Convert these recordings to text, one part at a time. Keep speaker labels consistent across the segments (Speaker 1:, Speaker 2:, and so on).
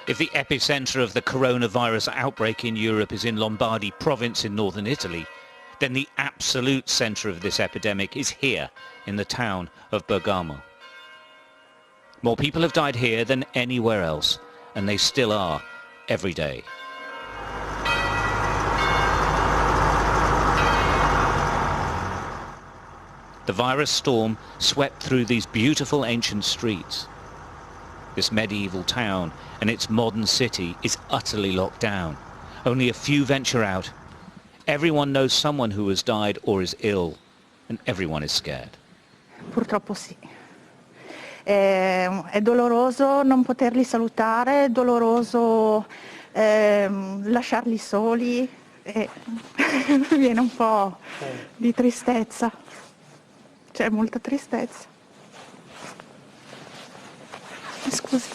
Speaker 1: If the epicenter of the coronavirus outbreak in Europe is in Lombardy province in northern Italy, then the absolute center of this epidemic is here in the town of Bergamo. More people have died here than anywhere else, and they still are every day. The virus storm swept through these beautiful ancient streets. This medieval town and its modern city is utterly locked down. Only a few venture out. Everyone knows someone who has died or is ill, and everyone is scared.
Speaker 2: Purtroppo sì. È doloroso non poterli salutare, è doloroso lasciarli soli, e viene un po' di tristezza, c'è molta tristezza. Scusi.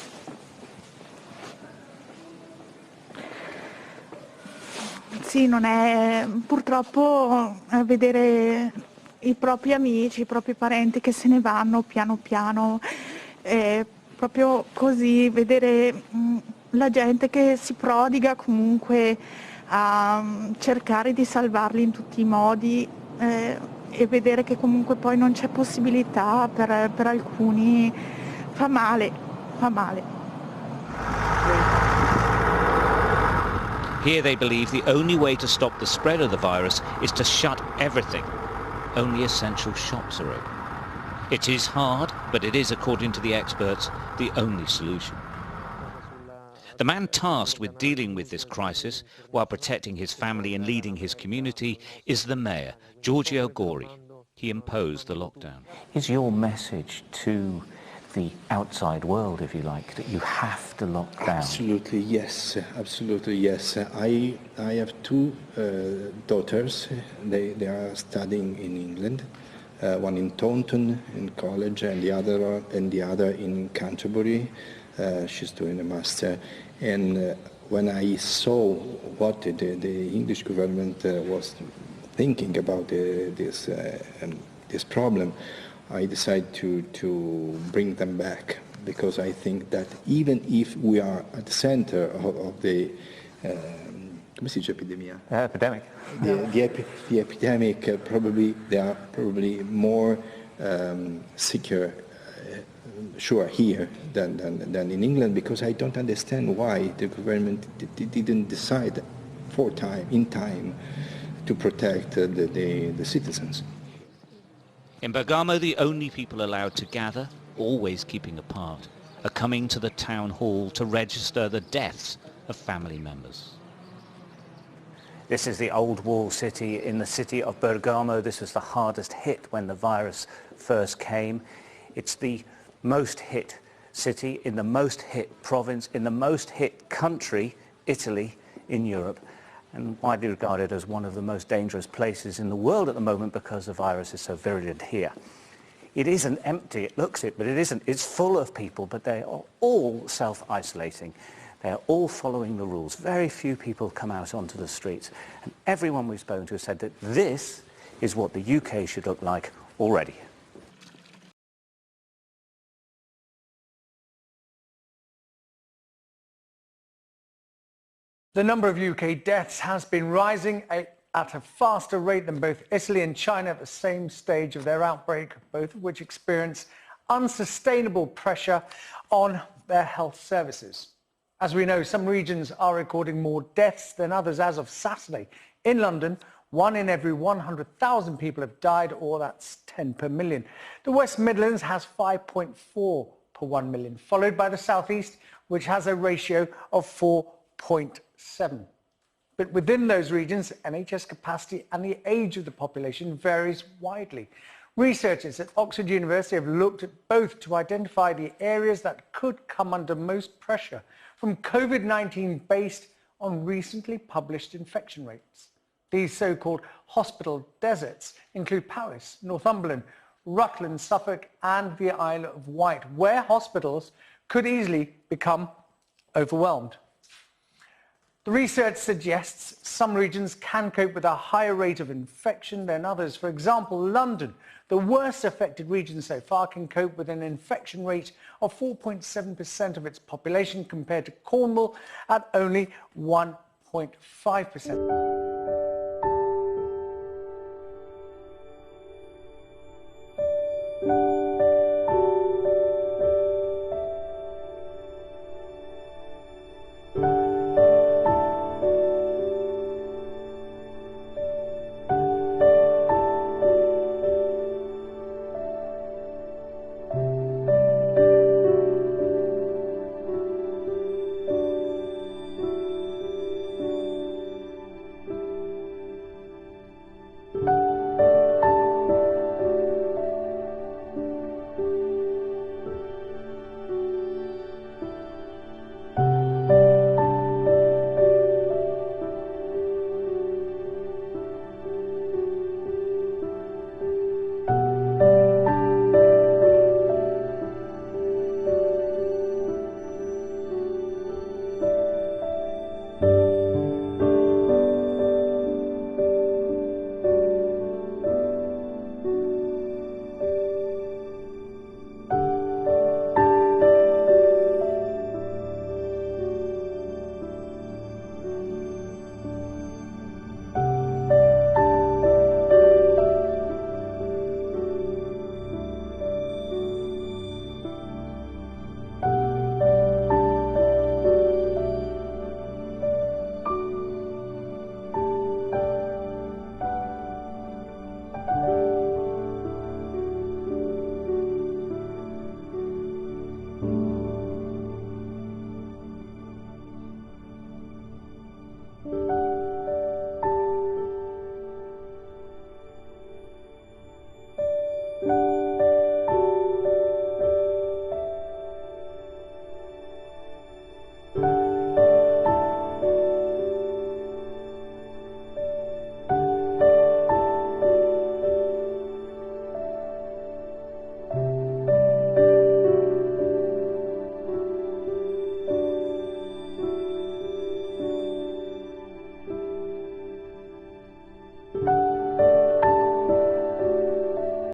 Speaker 2: Sì, non è purtroppo vedere i propri amici, i propri parenti che se ne vanno piano piano, proprio così, vedere la gente che si prodiga comunque a cercare di salvarli in tutti i modi, e vedere che comunque poi non c'è possibilità per alcuni, fa male, fa male.
Speaker 1: Here they believe the only way to stop the spread of the virus is to shut everything. Only essential shops are open. It is hard, but it is, according to the experts, the only solution. The man tasked with dealing with this crisis while protecting his family and leading his community is the mayor, Giorgio Gori. He imposed the lockdown.
Speaker 3: Is your message to the outside world, if you like, that you have to lock down?
Speaker 4: Absolutely yes, absolutely yes. I have two daughters. They are studying in England, one in Taunton in college, and the other in Canterbury. She's doing a master. And when I saw what the English government was thinking about this problem, I decided to bring them back, because I think that even if we are at the center of the come si dice epidemia?
Speaker 3: Epidemic.
Speaker 4: The epidemic, probably they are probably more secure, sure, here than in England, because I don't understand why the government didn't decide in time to protect the citizens.
Speaker 1: In Bergamo, the only people allowed to gather, always keeping apart, are coming to the town hall to register the deaths of family members.
Speaker 3: This is the old wall city in the city of Bergamo. This was the hardest hit when the virus first came. It's the most hit city in the most hit province, in the most hit country, Italy, in Europe, and widely regarded as one of the most dangerous places in the world at the moment because the virus is so virulent here. It isn't empty, it looks it, but it isn't. It's full of people, but they are all self-isolating. They are all following the rules. Very few people come out onto the streets. And everyone we've spoken to has said that this is what the UK should look like already.
Speaker 5: The number of UK deaths has been rising at a faster rate than both Italy and China at the same stage of their outbreak, both of which experience unsustainable pressure on their health services. As we know, some regions are recording more deaths than others. As of Saturday, in London, 1 in every 100,000 people have died, or that's 10 per million. The West Midlands has 5.4 per 1 million, followed by the South East, which has a ratio of 4.7. But within those regions, NHS capacity and the age of the population varies widely. Researchers at Oxford University have looked at both to identify the areas that could come under most pressure from COVID-19 based on recently published infection rates. These so-called hospital deserts include Powys, Northumberland, Rutland, Suffolk and the Isle of Wight, where hospitals could easily become overwhelmed. The research suggests some regions can cope with a higher rate of infection than others. For example, London, the worst affected region so far, can cope with an infection rate of 4.7% of its population compared to Cornwall at only 1.5%.